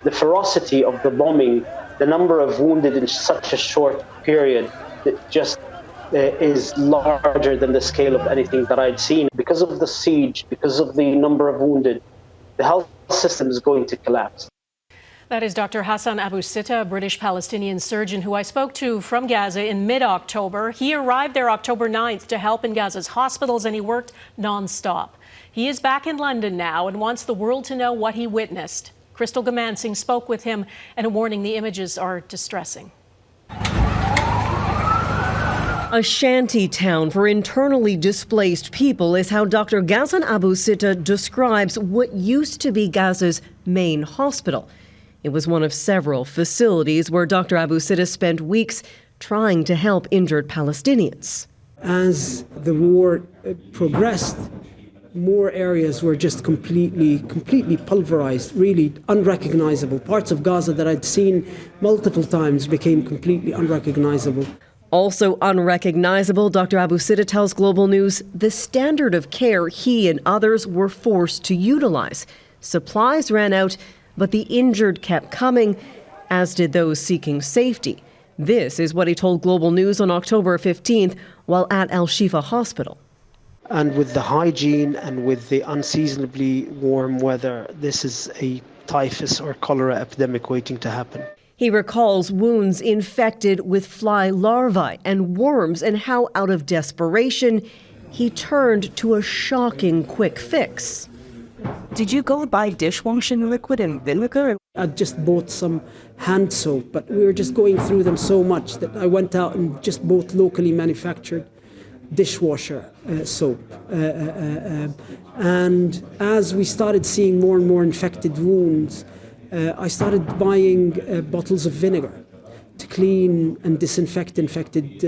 the ferocity of the bombing, the number of wounded in such a short period, that just is larger than the scale of anything that I'd seen. Because of the siege, because of the number of wounded, the health system is going to collapse. That is Dr. Ghassan Abu-Sittah, a British-Palestinian surgeon who I spoke to from Gaza in mid-October. He arrived there October 9th to help in Gaza's hospitals, and he worked non-stop. He is back in London now and wants the world to know what he witnessed. Crystal Goomansingh spoke with him, and a warning: the images are distressing. A shanty town for internally displaced people is how Dr. Ghassan Abu-Sittah describes what used to be Gaza's main hospital. It was one of several facilities where Dr. Abu-Sittah spent weeks trying to help injured Palestinians. As the war progressed, more areas were just completely pulverized, really unrecognizable. Parts of Gaza that I'd seen multiple times became completely unrecognizable. Also unrecognizable, Dr. Abu-Sittah tells Global News, the standard of care he and others were forced to utilize. Supplies ran out, but the injured kept coming, as did those seeking safety. This is what he told Global News on October 15th while at Al-Shifa Hospital. And with the hygiene and with the unseasonably warm weather, this is a typhus or cholera epidemic waiting to happen. He recalls wounds infected with fly larvae and worms, and how out of desperation he turned to a shocking quick fix. Did you go buy dishwashing liquid and vinegar? I just bought some hand soap, but we were just going through them so much that I went out and just bought locally manufactured dishwasher soap. And as we started seeing more and more infected wounds, I started buying bottles of vinegar to clean and disinfect infected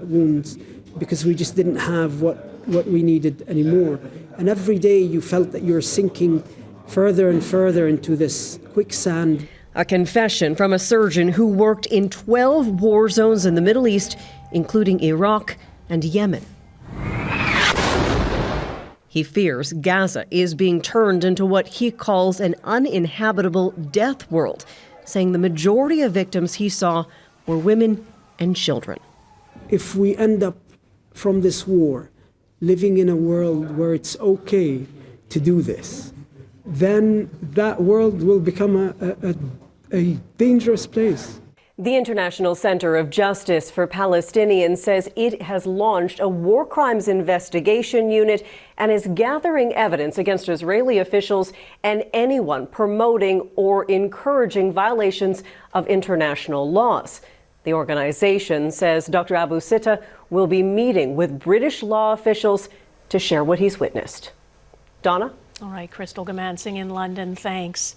wounds, because we just didn't have what we needed anymore. And every day you felt that you were sinking further and further into this quicksand. A confession from a surgeon who worked in 12 war zones in the Middle East, including Iraq and Yemen. He fears Gaza is being turned into what he calls an uninhabitable death world, saying the majority of victims he saw were women and children. If we end up from this war living in a world where it's okay to do this, then that world will become a dangerous place. The International Center of Justice for Palestinians says it has launched a war crimes investigation unit and is gathering evidence against Israeli officials and anyone promoting or encouraging violations of international laws. The organization says Dr. Abu-Sittah will be meeting with British law officials to share what he's witnessed. Donna? All right, Crystal Goomansingh in London, thanks.